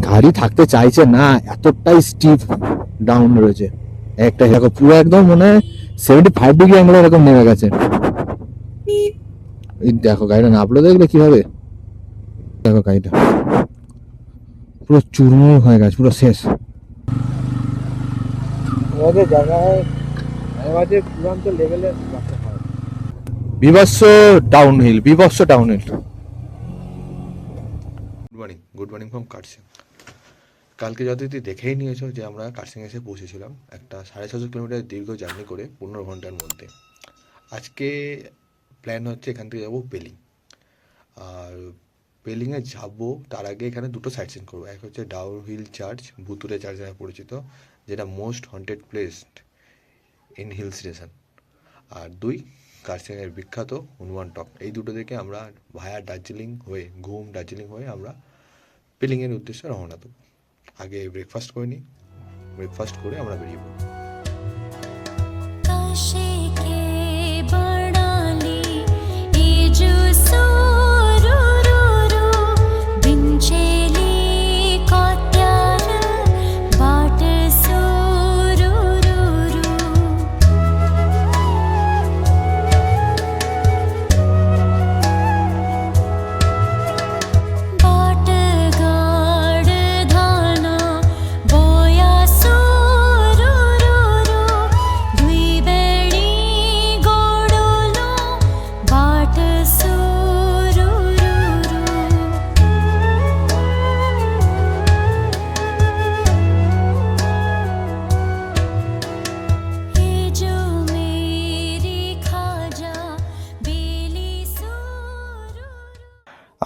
গাড়ি থাকতে চাইছে না, এতটাই স্টিপ ডাউন রয়েছে। একটা দেখো পুরো একদম মনে হয় 75 ডিগ্রি অ্যাঙ্গেল এরকম নেমে গেছে। এই দেখো গাড়িটা নামলো, দেখলে কি হবে। দেখো গাড়িটা পুরো চুরমুর হয়ে গেছে, পুরো শেষ। বিভৎস ডাউনহিল, বিভৎস downhill. Good morning from cursing. কালকে যতই দেখেই নিয়েছো যে আমরা কার্সিং এসে পৌঁছেছিলাম একটা 650 কিলোমিটার দীর্ঘ জার্নি করে 15 ঘন্টার মধ্যে। আজকে প্ল্যান হচ্ছে এখান থেকে যাবো পেলিং। আর পেলিংয়ে যাবো তার আগে এখানে দুটো সাইট সিন করবো। এক হচ্ছে ডাউনহিল চার্চ, ভুতুরে চার্চ নামে পরিচিত, যেটা most haunted place in hill station. আর দুই, কার্সিংয়ের বিখ্যাত হনুমান টপ। এই দুটো দেখে আমরা ভায়া দার্জিলিং হয়ে, ঘুম দার্জিলিং হয়ে আমরা পেলিংয়ের উদ্দেশ্যে রওনা দেবো। আগে ব্রেকফাস্ট করে নিই, ব্রেকফাস্ট করে আমরা বেরিয়ে পড়ব।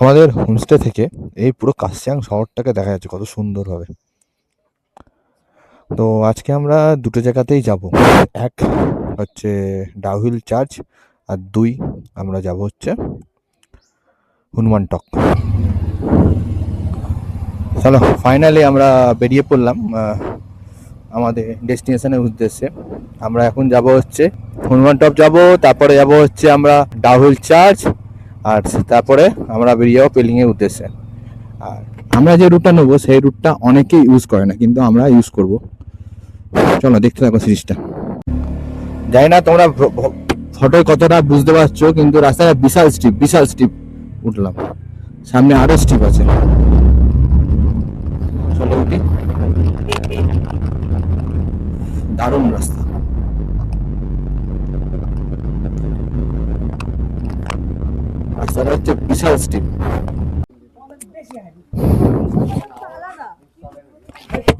আমাদের হোমস্টে থেকে এই পুরো কার্সিয়াং শহরটাকে দেখা যাচ্ছে কত সুন্দরভাবে। তো আজকে আমরা দুটো জায়গাতেই যাব। এক হচ্ছে ডাউহিল চার্চ, আর দুই আমরা যাব হচ্ছে হনুমান টক। চলো ফাইনালি আমরা বেরিয়ে পড়লাম আমাদের ডেস্টিনেশনের উদ্দেশ্যে। আমরা এখন যাব হচ্ছে হনুমান টপ যাব, তারপরে যাব হচ্ছে আমরা ডাউহিল চার্চ, আর তারপরে আমরা বেরিয়ে যাবো পেলিংয়ের উদ্দেশ্যে। আর আমরা যে রুটটা নেবো সেই রুটটা অনেকেই ইউজ করে না, কিন্তু আমরা ইউজ করব। চলো দেখতে থাকো সিরিজটা। জানি না তোমরা ফটোয় কতটা বুঝতে পারছো, কিন্তু রাস্তাটা বিশাল স্টিপ, বিশাল স্টিপ উঠলাম, সামনে আরো স্টিপ আছে। চলো উঠি। দারুণ রাস্তা। রাস্তাটা হচ্ছে বিশাল স্টিপ।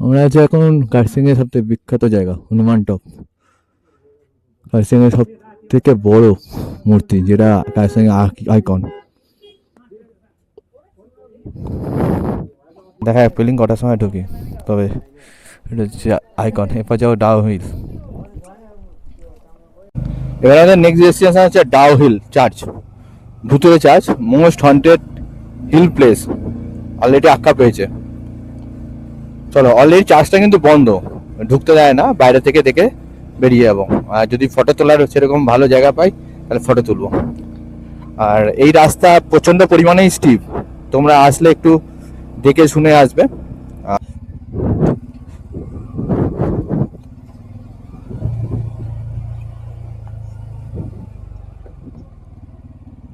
আমরা আছি এখন কার্সিং এর সবথেকে বিখ্যাত জায়গা হনুমান টপ। কার্সিং এর সব থেকে বড় মূর্তি, যেটা কার্সিং আইকন। দেখা যায় পেলিং কটার সময় ঢুকি, তবে এটা হচ্ছে আইকন। এরপর যাবো ডাউহিল। এবার আমাদের নেক্সট ডেস্টিনেশন হচ্ছে ডাউহিল চার্চ, ভুতুরে church, most haunted hill place. Already আখ্যা পেয়েছে। চলো, অলরেডি চার্চটা কিন্তু বন্ধ, ঢুকতে দেয় না, বাইরে থেকে দেখে বেরিয়ে যাবো। আর যদি ফটো তোলার সেরকম ভালো জায়গা পাই তাহলে ফটো তুলবো। আর এই রাস্তা প্রচন্ড পরিমাণেই স্টিপ, তোমরা আসলে একটু দেখে শুনে আসবে।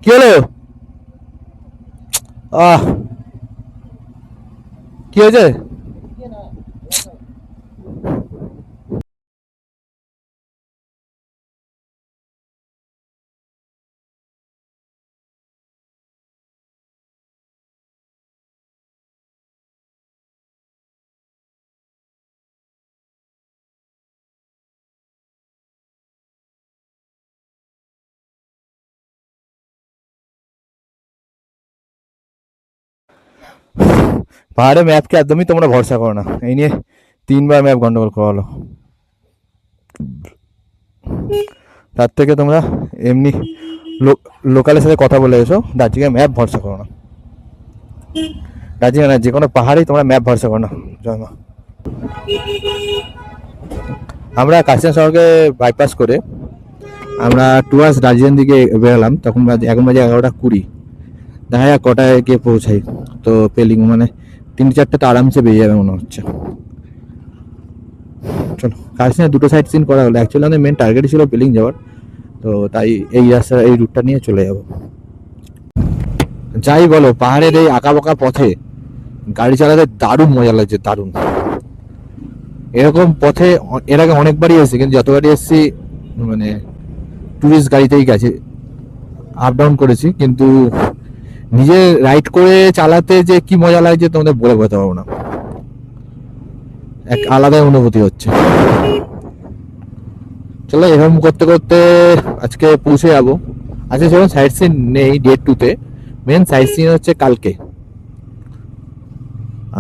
কি হলো? কি হয়েছে? পাহাড়ে ম্যাপকে একদমই তোমরা ভরসা করো না, এই নিয়ে 3বার ম্যাপ গন্ডগোল করালো। তার থেকে তোমরা এমনি লোকালের সাথে কথা বলে এসো, দার্জিলিং ম্যাপ ভরসা করো না। দার্জিলিং না, যে কোনো পাহাড়েই তোমরা ম্যাপ ভরসা করো না। জয় মা। আমরা কার্সিয়াং শহরকে বাইপাস করে আমরা টুয়ার্স দার্জিলিং দিকে বেরোলাম। এখন বাজে 11:20। দেখা যাক কটায় গিয়ে পৌঁছাই। তো পেলিং মানে 3-4 তো আরামসে বেরিয়ে যাবে মনে হচ্ছে। চলো, কার্সিংয়ে দুটো সাইড সিন করা হলো। অ্যাকচুয়ালি আমাদের মেন টার্গেট ছিল বিলিং যাওয়ার, তো তাই এই রাস্তা এই রুটটা নিয়ে চলে যাব। যাই বলো, পাহাড়ের এই আঁকা বাঁকা পথে গাড়ি চালাতে দারুণ মজা লাগছে, দারুণ। এরকম পথে এর আগে অনেকবারই এসেছি, কিন্তু যতবারই এসেছি মানে টুরিস্ট গাড়িতেই গেছে, আপ ডাউন করেছি, কিন্তু নিজে রাইড করে চালাতে যে কি মজা লাগছে তোমাদের বলে বোঝাতে পারবো না, এক আলাদাই অনুভূতি হচ্ছে। চলো, এরকম করতে করতে আজকে পৌঁছে যাবো। আজকে সেরকম সাইট সিন নেই ডে 2-তে, মেন সাইট সিন হচ্ছে কালকে।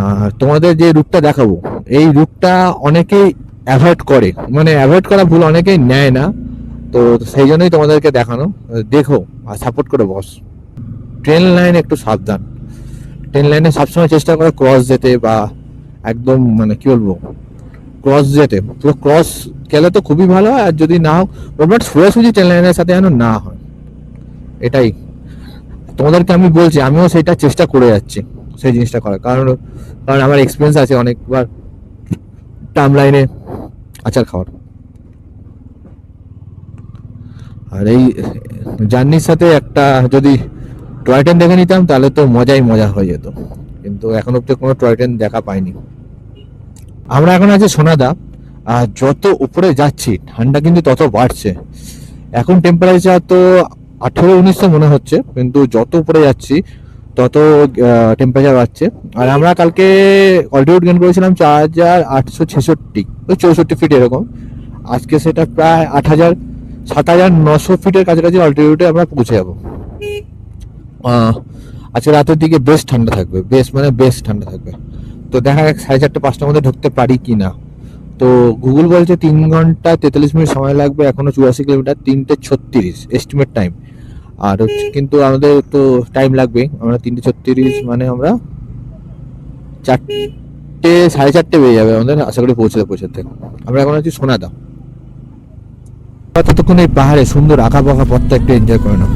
আর তোমাদের যে রুটটা দেখাবো, এই রুটটা অনেকেই অ্যাভয়েড করে, মানে অ্যাভয়েড করা ভুল, অনেকেই নেয় না, তো সেই জন্যই তোমাদেরকে দেখানো। দেখো আর সাপোর্ট করে বস। ট্রেন লাইন একটু সাবধান, ট্রেন লাইনে সবসময় চেষ্টা করে ক্রস যেতে, বা একদম মানে কি বলবো, ক্রস যেতে। পুরো ক্রস গেলে তো খুবই ভালো হয়, আর যদি না হোক বাট সোজাসুজি ট্রেন লাইনের সাথে যেন না হয়, এটাই তোমাদেরকে আমি বলছি। আমিও সেটা চেষ্টা করে যাচ্ছি সেই জিনিসটা করার, কারণ আমার এক্সপিরিয়েন্স আছে অনেকবার টার্ম লাইনে আচার খাওয়ার। আর এই জার্নির সাথে একটা যদি টয় ট্রেন দেখে নিতাম তাহলে তো মজাই মজা হয়ে যেত, কিন্তু এখন অব্দি কোনো টয় ট্রেন দেখা পাইনি। আমরা এখন আছি সোনাদা, আর যত উপরে যাচ্ছি ঠান্ডা কিন্তু তত বাড়ছে। এখন টেম্পারেচার তো 18-19 মনে হচ্ছে, কিন্তু যত উপরে যাচ্ছি তত টেম্পারেচার বাড়ছে। আর আমরা কালকে অল্টিটিউড গেইন করেছিলাম 4866, ওই 64 ফিট এরকম। আজকে সেটা প্রায় 7,900 ফিটের কাছাকাছি অল্টিটিউডে আমরা পৌঁছে যাবো। আজকে রাতের দিকে বেশ ঠান্ডা থাকবে, বেশ ঠান্ডা থাকবে। তো দেখা যাক 4:30-5টার মধ্যে ঢুকতে পারি কি না। তো গুগল বলছে 3 ঘন্টা 43 মিনিট সময় লাগবে, এখনো 84 কিলোমিটার, 3:36 এস্টিমেট টাইম। আর হচ্ছে কিন্তু আমাদের তো টাইম লাগবে, আমরা 3:36 মানে আমরা 4:30 বেজে যাবে আমাদের আশা করি পৌঁছাতে। আমরা এখন আছি সোনাদা। ততক্ষণ এই পাহাড়ে সুন্দর আঁকা বাঁকা পথটা একটু এনজয় করে নাও।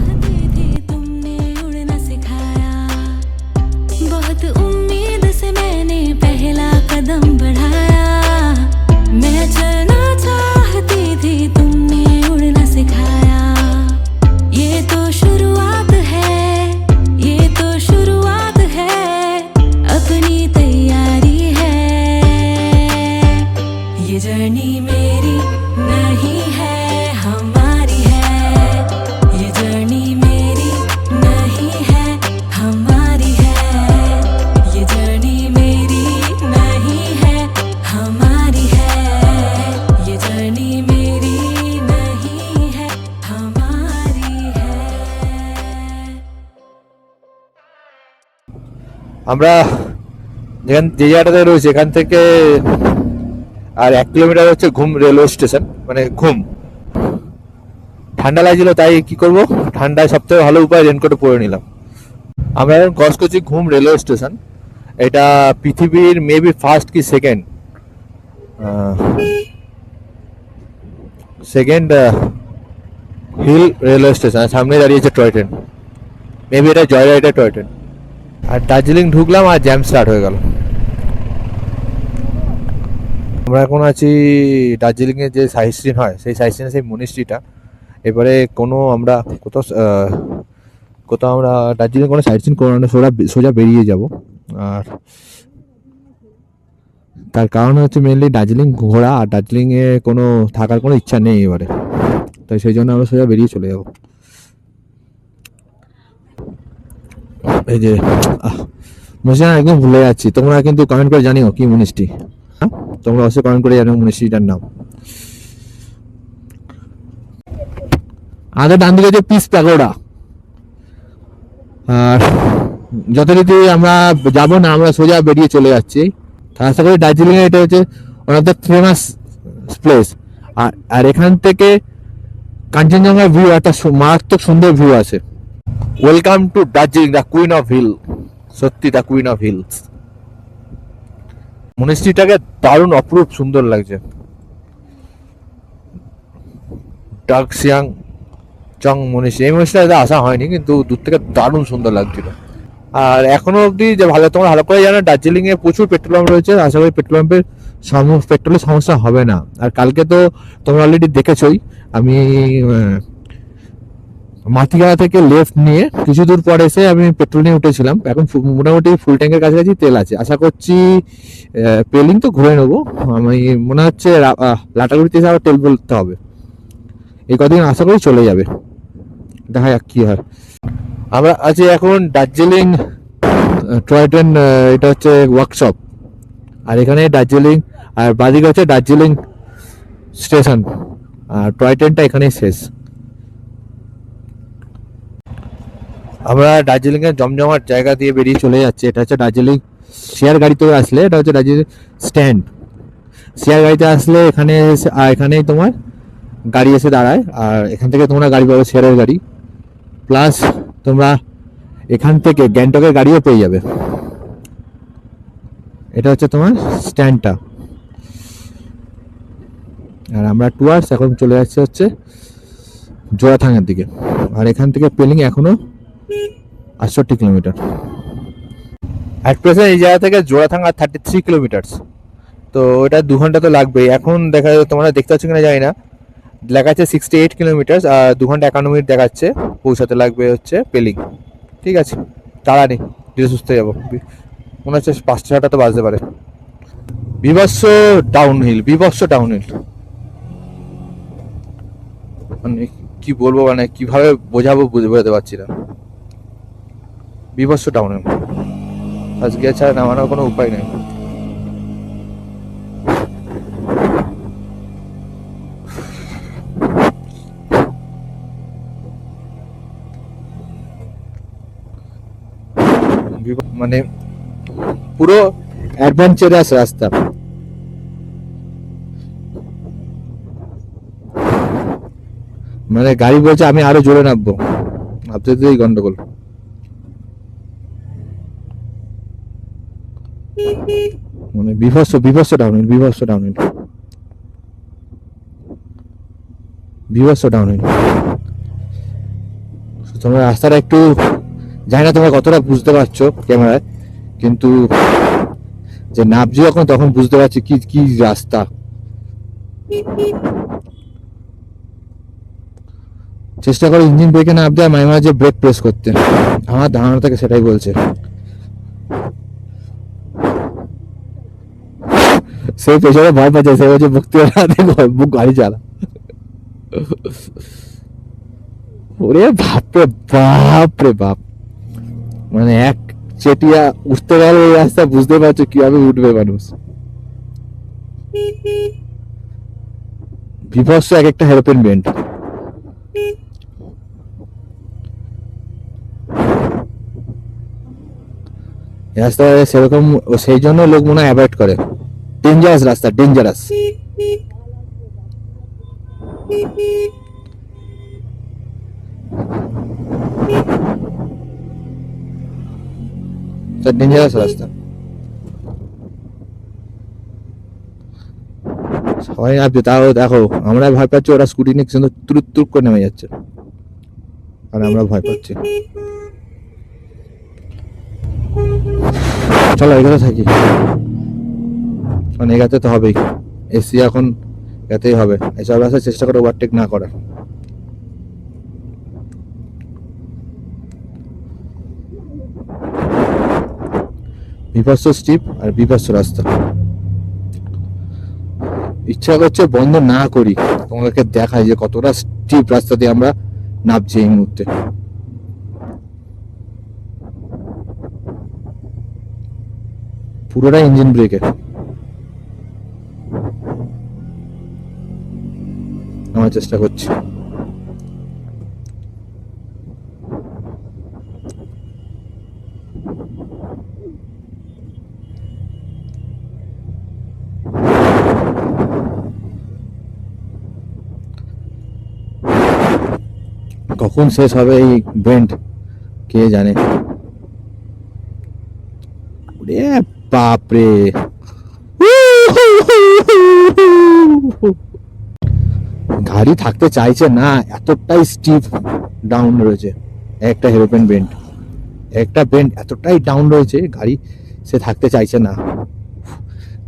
আমরা যে জায়গাটাতে রয়েছে এখান থেকে আর 1 কিলোমিটার হচ্ছে ঘুম রেলওয়ে স্টেশন, মানে ঘুম। ঠান্ডা লাগছিল, তাই কি করব, ঠান্ডায় সব থেকে ভালো উপায় রেনকোটে পরে নিলাম। আমরা এখন ক্রস করছি ঘুম রেলওয়ে স্টেশন। এটা পৃথিবীর মেবি ফার্স্ট কি সেকেন্ড হিল রেলওয়ে স্টেশন। সামনে দাঁড়িয়েছে টয় ট্রেন, মেবি এটা জয় রাইডের টয় ট্রেন। আর দার্জিলিং ঢুকলাম আর জ্যাম স্টার্ট হয়ে গেল। আমরা এখন আছি দার্জিলিংয়ে যে সাইট সিন হয় সেই সাইট সিনের সেই মনিস্ট্রিটা। এবারে আমরা কোথাও আমরা দার্জিলিং কোনো সাইট সিন করে সোজা বেরিয়ে যাব। আর তার কারণ হচ্ছে মেনলি দার্জিলিং ঘোরা, আর দার্জিলিংয়ে কোনো থাকার কোনো ইচ্ছা নেই এবারে, তাই সেই জন্য আমরা সোজা বেরিয়ে চলে যাব। এই যে মনিস্ট্রি একদম ভুলে যাচ্ছি, তোমরা কিন্তু কমেন্ট করে জানিও কি মনিস্ট্রি। হ্যাঁ, তোমরা অবশ্যই কমেন্ট করে জানিও মনিস্ট্রিটার নাম। আমাদের ডান দিকে যে পিস প্যাগোডা। আর যথারীতি আমরা যাবো না, আমরা সোজা বেরিয়ে চলে যাচ্ছি। আশা করি দার্জিলিং এ এটা হচ্ছে one of the famous place. আর এখান থেকে কাঞ্চনজঙ্ঘার ভিউ, একটা মারাত্মক সুন্দর ভিউ আছে। Welcome to Darjeeling, the queen of hill. সত্যি দ্য কুইন অফ হিলস। মনিস্ট্রিটাকে দারুণ অপরূপ সুন্দর লাগছে। ডাকসিয়াং চং মনীষী, এই মনীষীটা আসা হয়নি, কিন্তু দূর থেকে দারুণ সুন্দর লাগছিল। আর এখনো অবধি যে ভালো, তোমরা ভালো করে জানো দার্জিলিং এ প্রচুর পেট্রোল পাম্প রয়েছে, আশা করি পেট্রোল পাম্পের পেট্রোলের সমস্যা হবে না। আর কালকে তো তোমরা অলরেডি দেখেছোই, আমি মাটিগাড়া থেকে লেফট নিয়ে কিছু দূর পর এসে আমি পেট্রোল নিয়ে উঠেছিলাম। এখন মোটামুটি ফুল ট্যাঙ্কের কাছাকাছি তেল আছে। আশা করছি পেলিং তো ঘুরে নেবো। আমি মনে হচ্ছে লাটাগুড়িতে এসে আবার তেল বলতে হবে। এই কদিন আশা করি চলে যাবে, দেখা যাক কি হয়। আমরা আছি এখন দার্জিলিং টয় ট্রেন, এটা হচ্ছে ওয়ার্কশপ। আর এখানে দার্জিলিং, আর বাদিকে হচ্ছে দার্জিলিং স্টেশন, আর টয় ট্রেনটা এখানেই শেষ। আমরা দার্জিলিং এর জমজমাট জায়গা দিয়ে বেরিয়ে চলে যাচ্ছি। এটা হচ্ছে দার্জিলিং শেয়ার গাড়িতে আসলে, এটা হচ্ছে দার্জিলিং স্ট্যান্ড। শেয়ার গাড়িতে আসলে এখানে এখানেই তোমার গাড়ি এসে দাঁড়ায়, আর এখান থেকে তোমরা গাড়ি পাবে শেয়ারের গাড়ি, প্লাস তোমরা এখান থেকে গ্যাংটকের গাড়িও পেয়ে যাবে। এটা হচ্ছে তোমার স্ট্যান্ডটা। আর আমরা টুয়ার্স এখন চলে যাচ্ছি হচ্ছে জোড়াথাঙের দিকে। আর এখান থেকে পেলিং এখনো 68 কিলোমিটার। অ্যাট প্রেজেন্ট এই জায়গা থেকে জোড়াথাঙ্গা 33 কিলোমিটার। তো ওটা 2 ঘন্টা তো লাগবেই। এখন দেখা যাচ্ছে, তোমরা দেখতে পাচ্ছ কিনা জানি না, দেখাচ্ছে 68 কিলোমিটার, আর 2 ঘন্টা 51 মিনিট দেখাচ্ছে। পৌঁছাতে লাগবে হচ্ছে পেলিং। ঠিক আছে, তাড়া নেই, ধীরে সুস্থে যাবো। মনে হচ্ছে 5টা তো বাজতে পারে। বিভৎস ডাউনহিল, বিভৎস ডাউনহিল, মানে কি বলবো, মানে কিভাবে বোঝাবো বোঝাতে পারছি না। বিভৎস ডাউনহিল, আজকে ছাড়া নামানোর কোনো উপায় নেই। মানে পুরো অ্যাডভেঞ্চারাস রাস্তা। মানে গাড়ি বলছে আমি আরো জোরে নামবো, ভাবতে তো এই গন্ডগোল। মানে বিভৎস বিভৎস ডাউনহিল, বিভৎস ডাউনহিল, বিভৎস ডাউনহিল। তোমরা রাস্তাটা একটু, জানি না তোমরা কতটা বুঝতে পারছো ক্যামেরায়, কিন্তু যে নামছি যখন তখন বুঝতে পারছি কি কি রাস্তা। চেষ্টা করো ইঞ্জিন ব্রেকে না দেওয়া, মাঝে মাঝে ব্রেক প্রেস করতে। আমার ধারণা থেকে সেটাই বলছে। সেই পেছনে ভয় পাচ্ছে, সে বলছে মুক্তি বুক গাড়ি চালা। ওরে বাপরে বাপ রে বাপ, মানে এক চেটিয়া উঠতে গেলে এই রাস্তা বুঝতে পারছো কিভাবে উঠবে মানুষ। বিভৎস এক একটা হেরোপিন বেন্ড। রাস্তা সেরকম, সেই জন্য লোক মনে হয় অ্যাভয়েড করে। ডেঞ্জারাস রাস্তা, ডেঞ্জারাস। ডেঞ্জারাস রাস্তা। সবাই ভাবছে, তাও দেখো আমরা ভয় পাচ্ছি, ওরা স্কুটি নিয়ে কিন্তু তুরুত তুরুত করে নেমে যাচ্ছে, আর আমরা ভয় পাচ্ছি। চলো এগাতে থাকি, কারণ এগাতে তো হবেই। এসি এখন এগাতেই হবে। এসব রাস্তায় চেষ্টা করে ওভারটেক না করার। বিভৎস স্টিপ আর বিভৎস রাস্তা। ইচ্ছা করছে বন্ধ না করি, তোমাদেরকে দেখাই যে কতটা স্টিপ রাস্তা দিয়ে আমরা নামছি এই মুহূর্তে। পুরোটা ইঞ্জিন ব্রেকে। আমার চেষ্টা করছি। কখন শেষ হবে এই বেন্ড কে জানে। ওরে বাপরে, গাড়ি থাকতে চাইছে না, এতটাই স্টিপ ডাউন রয়েছে একটা হেরোপিন বেন্ড। একটা বেন্ড এতটাই ডাউন রয়েছে, গাড়ি সে থাকতে চাইছে না।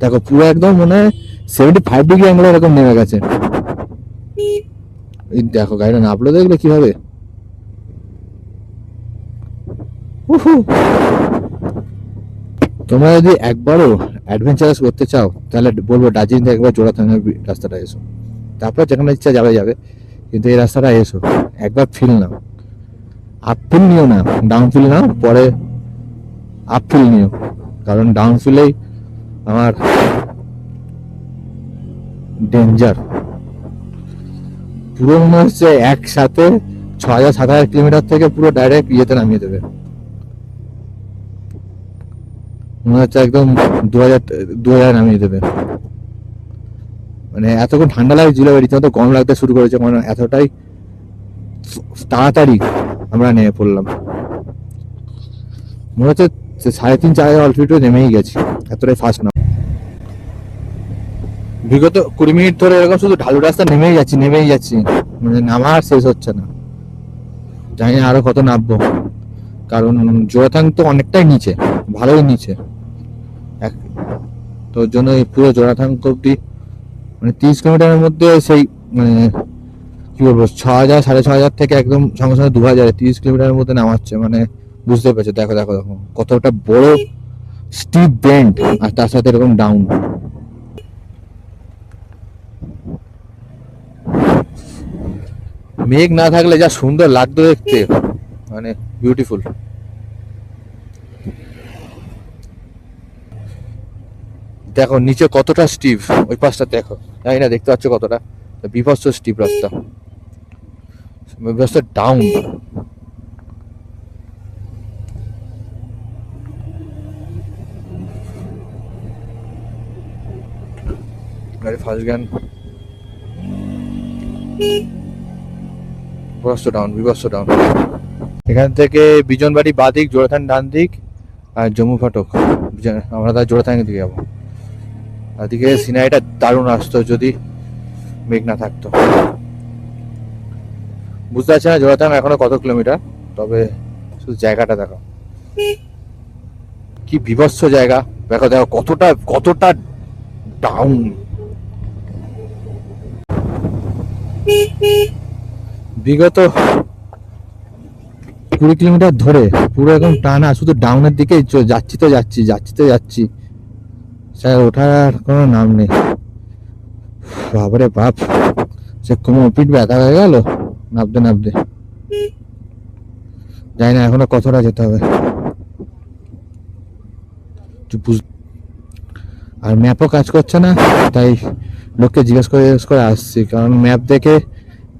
দেখো পুরো একদম মনে হয় 75 ডিগ্রি অ্যাঙ্গেল এরকম নেমে গেছে। এই দেখো গাড়িটা নামলো, দেখলে কিভাবে। উহু। তোমরা যদি একবারও অ্যাডভেঞ্চারাস করতে চাও তাহলে বলবো দার্জিলিং থেকে একবার জোড়াথাঙ্গা রাস্তাটা এসো, তারপর যেখানে ইচ্ছা যাবে, কিন্তু এই রাস্তাটা এসো, একবার ফিল নাও। আপ ফিল নিও না, ডাউন ফিল নাও, পরে আপ ফিল নিও, কারণ ডাউন ফিলেই আমার ডেঞ্জার। পুরো মনে হচ্ছে একসাথে 6,000-7,000 কিলোমিটার থেকে পুরো ডাইরেক্ট ইয়েতে নামিয়ে দেবে। মনে হচ্ছে একদম 2,000 নামিয়ে দেবে। মানে এতক্ষণ ঠান্ডা লাগছিল, রীতিমতো গরম লাগতে শুরু করেছে, মানে এতটাই তাড়াতাড়ি আমরা নেমে পড়লাম। মনে হচ্ছে 3.5-4 অল্টিটিউডে নেমেই গেছি, এতটাই ফাস্ট না। বিগত 20 মিনিট ধরে এরকম শুধু ঢালু রাস্তা নেমেই যাচ্ছি, মানে নামার শেষ হচ্ছে না। জানি না আরো কত নামবো, কারণ জোড়াথাং তো অনেকটাই নিচে, ভালোই নিচে। তোর জন্য এই পুরো জোড়াথাং অব্দি মানে 30 কিলোমিটারের মধ্যে সেই মানে কি বলবো 6,000-6,500 থেকে একদম সঙ্গে সঙ্গে 2,000, 30 কিলোমিটারের মধ্যে নামাচ্ছে। মানে বুঝতে পারছো, দেখো কতটা বড় স্টিপ বেন্ড, আর তার সাথে এরকম ডাউন। মেঘ না থাকলে যা সুন্দর লাগতো দেখতে, মানে বিউটিফুল। দেখো নিচে কতটা স্টিপ, ওই পাশটা দেখো, জানি না দেখতে পাচ্ছ কতটা বিভৎস স্টিপ রাস্তা, বিভৎস ডাউন। গাড়ি ফার্স্ট গান, বিভৎস ডাউন। এখান থেকে বিজনবাড়ি বাদিক, জোড়াথান ডান দিক, আর জম্মু ফাটক। আমরা তার জোড়াথানের দিকে যাবো। ওদিকে সিনারিটা দারুণ আসতো যদি মেঘ না থাকতো। বুঝতে পারছি না জোড়াথাং এখনো কত কিলোমিটার, তবে শুধু জায়গাটা দেখো, কি বিভৎস জায়গা। দেখো কতটা ডাউন। বিগত 20 কিলোমিটার ধরে পুরো একদম টানা শুধু ডাউনের দিকে যাচ্ছি, স্যার ওঠার কোনো নাম নেই। বাবারে বাপ, সে কোমর পিঠ ব্যথা হয়ে গেল নামতে। জানি না এখনো কতটা যেতে হবে। আর ম্যাপও কাজ করছে না, তাই লোককে জিজ্ঞেস করে আসছি, কারণ ম্যাপ দেখে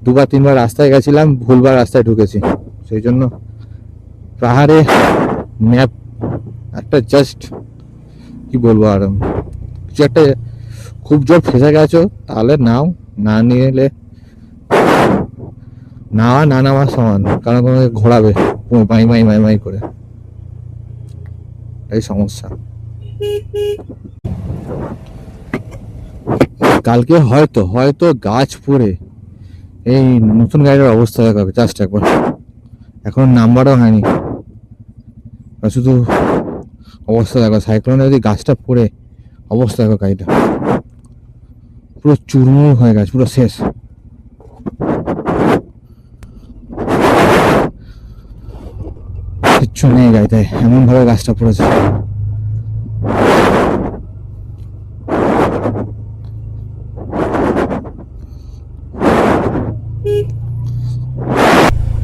2-3 বার রাস্তায় গেছিলাম, ভুলবার রাস্তায় ঢুকেছি। সেই জন্য পাহাড়ে ম্যাপ একটা জাস্ট কি বলবো, আর কিছু একটা খুব জোর ফেসে গেছো তাহলে নাও, না নিলে না নামার সমান, কারণ তোমাকে ঘোরাবে মাই করে, এই সমস্যা। কালকে হয়তো গাছ পড়ে এই নতুন গাড়ির অবস্থা দেখাবে, জাস্ট একবার। এখন নাম্বারও হয়নি, শুধু অবস্থা দেখো, সাইক্লোনে যদি গাছটা পড়ে অবস্থা দেখো, গাড়িটা পুরো চুরমুর হয়ে গেছে, পুরো শেষ। কিচ্ছু নেই গাড়িতে, এমন ভাবে গাছটা পড়েছে।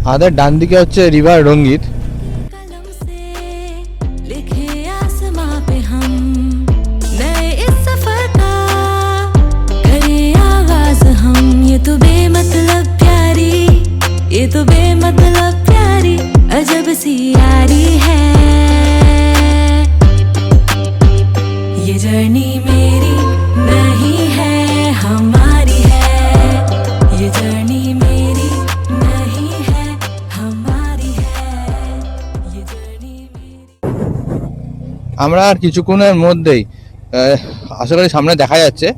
আমাদের ডান দিকে হচ্ছে রিভার রঙ্গিত। ये तो बेमतलब प्यारी अजब सी यारी है, ये जर्नी मेरी नहीं है हमारी है, ये जर्नी मेरी नहीं है हमारी है, ये जर्नी मेरी। আমরা আর কিছুক্ষণের মধ্যেই আশা করি সামনে দেখা যাচ্ছে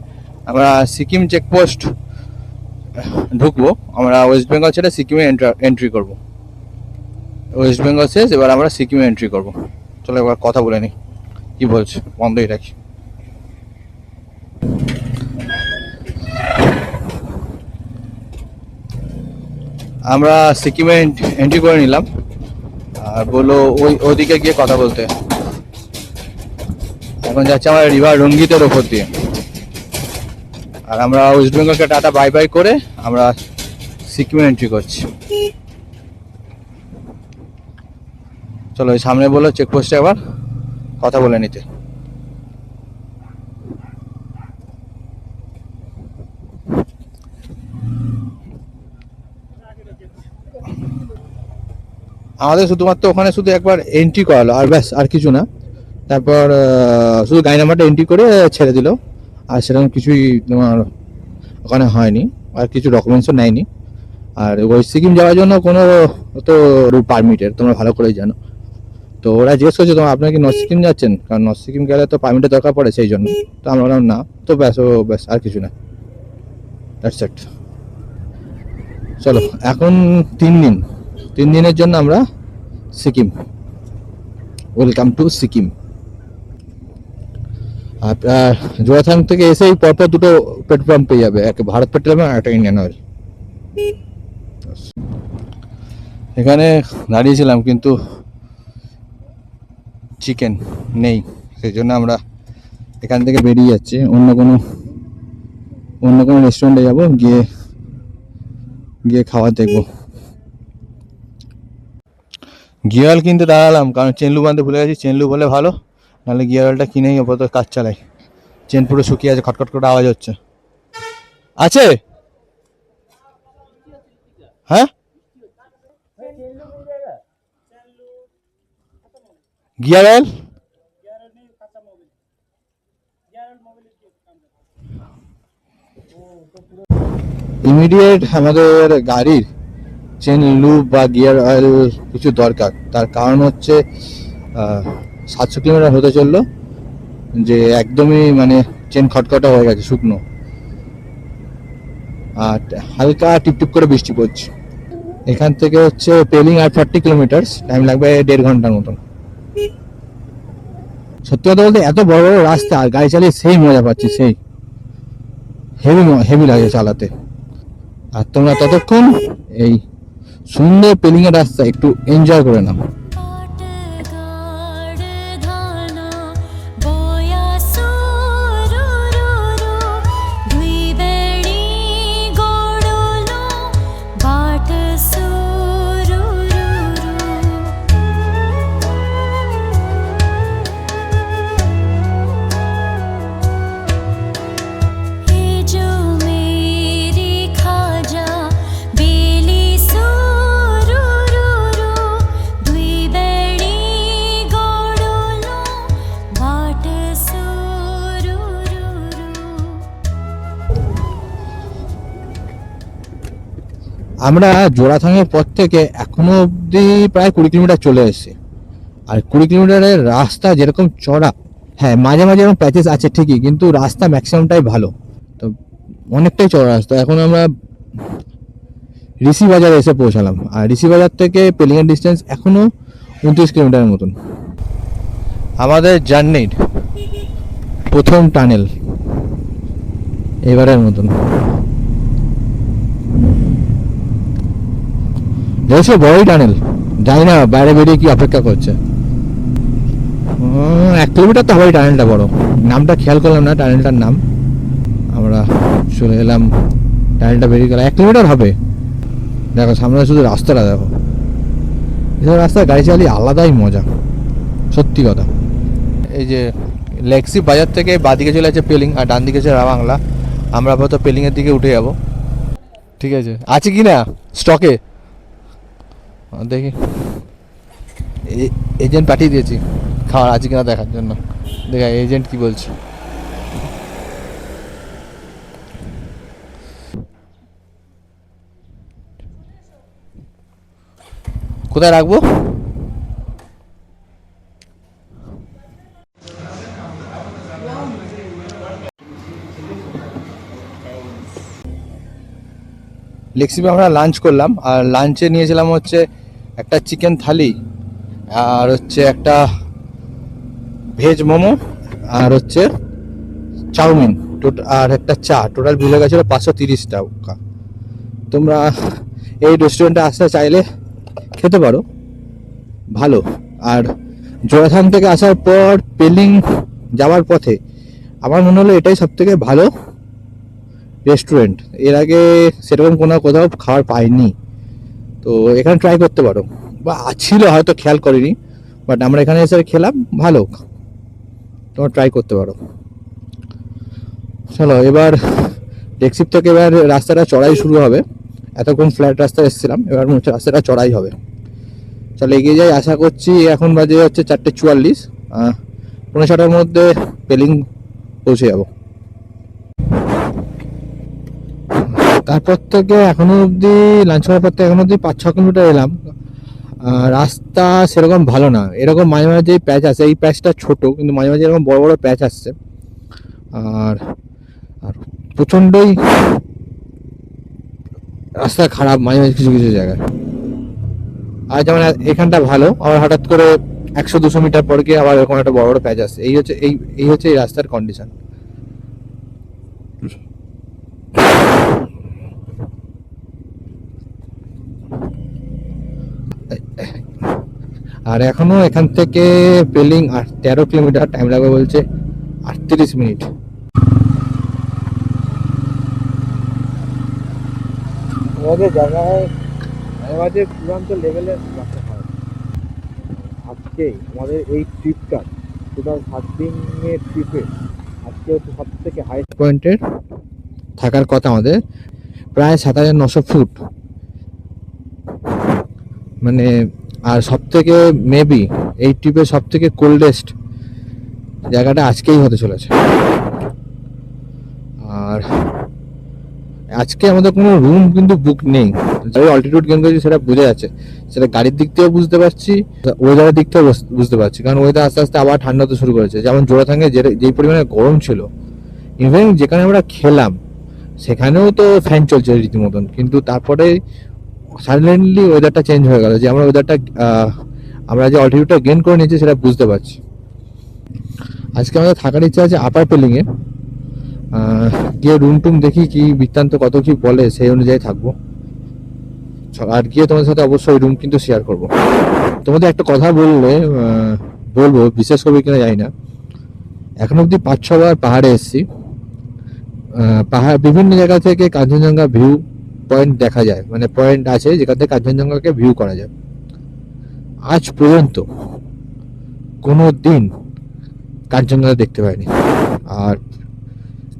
আমরা সিকিম চেকপোস্ট ঢুকবো। আমরা ওয়েস্ট বেঙ্গল ছেড়ে সিকিমে এন্ট্রি করব। ওয়েস্ট বেঙ্গল শেষ, এবার আমরা সিকিমে এন্ট্রি করব। চলো এবার কথা বলে নিই, কি বলছে, বন্ধই রাখি। আমরা সিকিমে এন্ট্রি করে নিলাম, আর বললো ওদিকে গিয়ে কথা বলতে। এখন যাচ্ছে আমার রিভার রঙ্গিতের ওপর দিয়ে, আর আমরা ওয়েস্ট বেঙ্গলকে টাটা বাই বাই করে আমরা সিকিমে এন্ট্রি করছি। চলো ওই সামনে বললো চেকপোস্টে আবার কথা বলে নিতে। আমাদের শুধুমাত্র ওখানে শুধু একবার এন্ট্রি করালো, আর ব্যাস, আর কিছু না। তারপর শুধু গাড়ি নাম্বারটা এন্ট্রি করে ছেড়ে দিল, আর সেরকম কিছুই তোমার ওখানে হয়নি, আর কিছু ডকুমেন্টসও নেয়নি। আর ওই সিকিম যাওয়ার জন্য কোনো তো পারমিটের তোমরা ভালো করেই জানো। তো ওরা জিজ্ঞেস করছে তোমার আপনারা কি নর্থ সিকিম যাচ্ছেন, কারণ নর্থ সিকিম গেলে তো পারমিটের দরকার পড়ে, সেই জন্য। তো আমরা বললাম না, তো ব্যাস ব্যাস, আর কিছু না, দ্যাটস ইট। চলো এখন 3 দিনের জন্য আমরা সিকিম, ওয়েলকাম টু সিকিম। আর জোড়াথাং থেকে এসেই পরপর দুটো পেট্রোল পাম্প পেয়ে যাবে, একটা ভারত পেট্রোলিয়াম আর একটা ইন্ডিয়ান অয়েল। এখানে দাঁড়িয়েছিলাম কিন্তু চিকেন নেই, সেই জন্য আমরা এখান থেকে বেরিয়ে যাচ্ছি, অন্য কোনো রেস্টুরেন্টে যাবো, গিয়ে খাবার দেখবো। গিয়ার অয়েল কিনতে দাঁড়ালাম, কারণ চেন লুব আনতে ভুলে গেছি। চেন লুব হলে ভালো, নাহলে গিয়ার অয়েলটা কিনেই আপাতত কাজ চালাই। চেন পুরো শুকিয়ে আছে, খটখট করে আওয়াজ হচ্ছে। আছে? হ্যাঁ, গিয়ার অয়েল ইমিডিয়েট আমাদের গাড়ির চেন লুব বা গিয়ার অয়েল কিছু দরকার। তার কারণ হচ্ছে 700 কিলোমিটার হতে চললো, যে একদমই মানে চেন খটখটা হয়ে গেছে, শুকনো, আর হালকা টিপটিপ করে বৃষ্টি পড়ছে। এখান থেকে হচ্ছে পেলিং আর 40 কিলোমিটার, টাইম লাগবে 1.5 ঘন্টার মতন। সত্যি কথা বলতে এত বড় বড় রাস্তা, আর গাড়ি চালিয়ে সেই মজা পাচ্ছি, সেই হেভি লাগে চালাতে। আর তোমরা ততক্ষণ এই সুন্দর পেলিং এর রাস্তা একটু এনজয় করে নাও। আমরা জোড়াথাঙের পর থেকে এখনো অবধি প্রায় 20 কিলোমিটার চলে এসেছি। আর 20 কিলোমিটারের রাস্তা যেরকম চড়া, হ্যাঁ মাঝে মাঝে এরকম প্যাচেস আছে ঠিকই, কিন্তু রাস্তা ম্যাক্সিমামটাই ভালো, তো অনেকটাই চড়া রাস্তা। এখন আমরা ঋষি বাজারে এসে পৌঁছালাম, আর ঋষি বাজার থেকে পেলিংয়ের ডিস্টেন্স এখনো 29 কিলোমিটারের মতন। আমাদের জার্নির প্রথম টানেল এবারের মতন। দেখছো বড়ই টানেল, জানি না বাইরে বেরিয়ে কি অপেক্ষা করছে। 1 কিলোমিটার তো হবেই টানেলটা বড়, নামটা খেয়াল করলাম না টানেলটার নাম। আমরা চলে এলাম, টানেলটা বেরিয়ে গেল, 1 কিলোমিটার হবে। দেখো সামনে শুধু রাস্তাটা দেখো, এসব রাস্তায় গাড়ি চালিয়ে আলাদাই মজা, সত্যি কথা। এই যে লেক্সি বাজার থেকে বাঁদিকে চলে আছে পেলিং, আর ডান দিকে আছে রাবাংলা। আমরা আপাতত পেলিংয়ের দিকে উঠে যাব, ঠিক আছে? আছে কি না স্টকে দেখি, এজেন্ট পাঠিয়ে দিয়েছি খাবার আছে কিনা দেখার জন্য। দেখা এজেন্ট কি বলছে। কোথায় রাখবো? লেক্সিপে আমরা লাঞ্চ করলাম, আর লাঞ্চে নিয়েছিলাম হচ্ছে একটা চিকেন থালি, আর হচ্ছে একটা ভেজ মোমো, আর হচ্ছে চাউমিন, আর একটা চা। টোটাল বিল হয়ে গেছিলো 530 টাকা। তোমরা এই রেস্টুরেন্টে আসতে চাইলে খেতে পারো, ভালো। আর জোড়াথান থেকে আসার পর পেলিং যাওয়ার পথে আমার মনে হলো এটাই সব থেকে ভালো রেস্টুরেন্ট। এর আগে সেরকম কোনো কোথাও খাবার পাইনি, তো এখানে ট্রাই করতে পারো। বা ছিল হয়তো খেয়াল করিনি, বাট আমরা এখানে এসে খেলাম, ভালো, তোমরা ট্রাই করতে পারো। চলো এবার টেকসিপ থেকে এবার রাস্তাটা চড়াই শুরু হবে। এতক্ষণ ফ্ল্যাট রাস্তায় এসেছিলাম, এবার মনে হচ্ছে রাস্তাটা চড়াই হবে। চলো এগিয়ে যাই, আশা করছি। এখন বাজে হচ্ছে 4:44, 5:45টার মধ্যে পেলিং পৌঁছে যাব। তারপর থেকে এখনো অবধি, লাঞ্চ করার পর থেকে এখনো অবধি 5-6 কিলোমিটার এলাম। রাস্তা সেরকম ভালো না, এরকম মাঝে মাঝে প্যাচ আছে। এই প্যাচটা ছোট, কিন্তু মাঝে মাঝে এরকম বড় বড় প্যাচ আসছে। আর আর প্রচণ্ডই রাস্তা খারাপ মাঝে মাঝে কিছু কিছু জায়গায়। আর যেমন এখানটা ভালো, আবার হঠাৎ করে 100-200 মিটার পর গিয়ে আবার এরকম একটা বড় বড় প্যাচ আসছে। এই হচ্ছে এই রাস্তার কন্ডিশন। আর এখনো এখান থেকে পেলিং 13 কিলোমিটার, টাইম লাগবে বলছে 38 মিনিট। আমাদের জায়গায় মাঝে চূড়ান্ত লেভেলের রাস্তা হয়। আজকে আমাদের এই ট্রিপটা, টোটাল 7 দিনের ট্রিপে আজকে হচ্ছে সব থেকে হাইস্ট পয়েন্টের থাকার কথা আমাদের, প্রায় 7,900 ফুট। মানে আর সব থেকে মেবি এই ট্রিপের সব থেকে কোল্ডেস্ট জায়গাটা আজকেই হতে চলেছে। আর আজকে আমাদের কোনো রুম কিন্তু বুক নেই। যাই অল্টিটিউড গেইন করেছি সেটা বোঝা যাচ্ছে, সেটা গাড়ির দিক থেকেও বুঝতে পারছি, ওয়েদারের দিক থেকেও বুঝতে পারছি। কারণ ওয়েদার আস্তে আস্তে আবার ঠান্ডা হতে শুরু করেছে। যেমন জোড়াথাঙ্গে যেই পরিমাণে গরম ছিল, ইভেন যেখানে আমরা খেলাম সেখানেও তো ফ্যান চলছে রীতিমতন, কিন্তু তারপরে সাডেনলি ওয়েদারটা চেঞ্জ হয়ে গেল। যে আমরা যে অল্টিটিউডটা গেইন করে নিয়েছি সেটা বুঝতে পারছি। আজকে আমাদের থাকার ইচ্ছা আছে আপার পেলিংয়ে, গিয়ে রুম টুম দেখি কি বৃত্তান্ত, কত কি বলে, সেই অনুযায়ী থাকবো। আর গিয়ে তোমাদের সাথে অবশ্যই রুম কিন্তু শেয়ার করব। তোমাদের একটা কথা বলবো, বিশেষ করবে কিনা জানি না, এখন অব্দি 5-6 বার পাহাড়ে এসেছি। পাহাড় বিভিন্ন জায়গা থেকে কাঞ্চনজঙ্ঘা ভিউ পয়েন্ট দেখা যায়, মানে পয়েন্ট আছে যেখান থেকে কাঞ্চনজঙ্ঘাকে ভিউ করা যায়। আজ পর্যন্ত কোনো দিন কাঞ্চনজঙ্ঘা দেখতে পাইনি। আর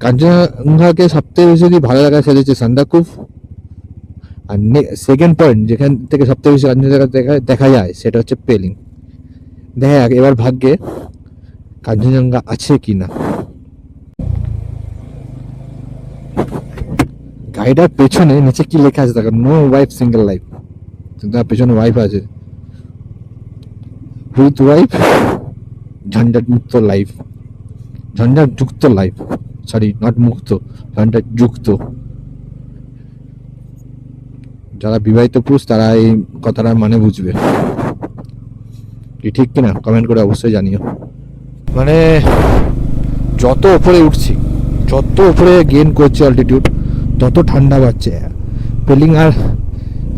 কাঞ্চনজঙ্ঘাকে সবথেকে বেশি যদি ভালো লাগা সেটা হচ্ছে সান্দাকুফ। আর সেকেন্ড পয়েন্ট যেখান থেকে সবথেকে বেশি কাঞ্চনজঙ্ঘা দেখা যায় সেটা হচ্ছে পেলিং। দেখা যাক এবার ভাগ্যে কাঞ্চনজঙ্ঘা আছে কি না। গাড়িটার পেছনে নিচে কি লেখা আছে দেখো, নো ওয়াইফ সিঙ্গেল লাইফ। তার পেছনে ওয়াইফ আছে, উইথ ওয়াইফ ঝঞ্ঝাট মুক্ত লাইফ, ঝঞ্ঝাট যুক্ত লাইফ, সরি নট মুক্ত, ঝঞ্ঝাট যুক্ত। যারা বিবাহিত পুরুষ তারা এই কথাটার মানে বুঝবে। কি ঠিক কিনা কমেন্ট করে অবশ্যই জানিও। মানে যত উপরে উঠছি, যত উপরে গেইন করছি অল্টিটিউড, তত ঠান্ডা বাড়ছে। পেলিং আর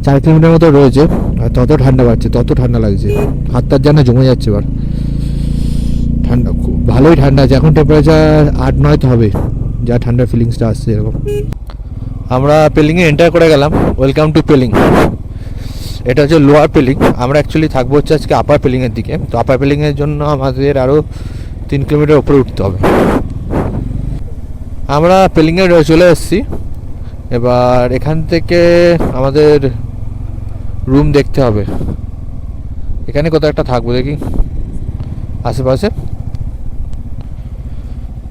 4 কিলোমিটার মতো রয়েছে, আর তত ঠান্ডা বাড়ছে, তত ঠান্ডা লাগছে, হাতটার যেন জমে যাচ্ছে। এবার ঠান্ডা, খুব ভালোই ঠান্ডা আছে। এখন টেম্পারেচার 8-9 তো হবে, যা ঠান্ডার ফিলিংসটা আসছে এরকম। আমরা পেলিংয়ে এন্টার করে গেলাম। Welcome to Pelling. এটা হচ্ছে লোয়ার পেলিং। আমরা অ্যাকচুয়ালি থাকবো হচ্ছে আজকে আপার পেলিংয়ের দিকে। তো আপার পেলিংয়ের জন্য আমাদের আরও 3 কিলোমিটার উপরে উঠতে হবে। আমরা পেলিংয়ে চলে এসেছি। এবার এখান থেকে আমাদের রুম দেখতে হবে। এখানে কোথাও একটা থাকবো, দেখি আশেপাশে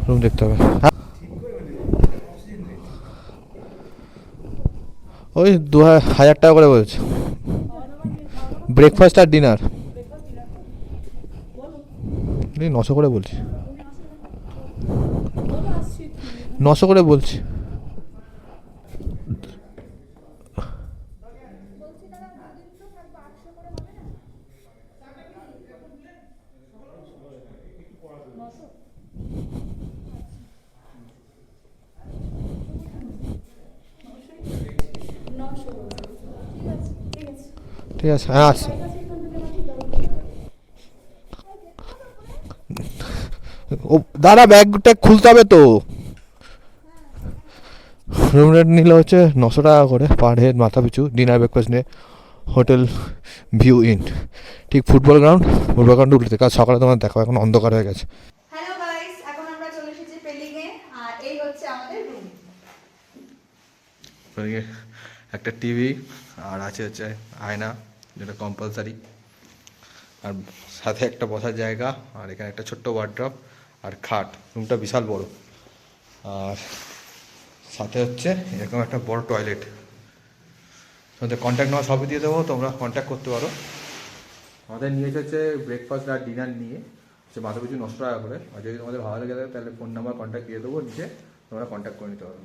রুম দেখতে হবে। ওই 2,000 টাকা করে বলছে, ব্রেকফাস্ট আর ডিনার। 900 করে বলছি, 900 করে বলছি। ঠিক আছে, হ্যাঁ আসছি। ও দাদা ব্যাগটা খুলতে হবে তো। রুম রেন্ট নিলে হচ্ছে 900 টাকা করে পার হেড মাথা পিছু, ডিনার ব্রেকফাস্ট নিয়ে। হোটেল ভিউ ইন, ঠিক ফুটবল গ্রাউন্ড উঠতে, কাজ সকালে তোমার দেখো এখন অন্ধকার হয়ে গেছে। হ্যালো গাইস, এখন আমরা চলে এসেছি পেলিং এ, আর এই হচ্ছে আমাদের রুম। একটা টিভি আর আছে হচ্ছে আয়না, যেটা কম্পালসারি, আর সাথে একটা বসার জায়গা, আর এখানে একটা ছোট্ট ওয়ার্ড্রপ আর খাট। রুমটা বিশাল বড়, আর সাথে হচ্ছে এরকম একটা বড় টয়লেট। তোমাদের কন্ট্যাক্ট নেওয়া সবই দিয়ে দেবো, তোমরা কন্ট্যাক্ট করতে পারো। আমাদের নিয়েছে হচ্ছে ব্রেকফাস্ট আর ডিনার নিয়ে হচ্ছে মাথা পিছু 900 টাকা করে। আর যদি তোমাদের ভালো লেগে থাকে তাহলে ফোন নাম্বার কন্ট্যাক্ট দিয়ে দেবো নিচে, তোমরা কন্ট্যাক্ট করে নিতে পারো।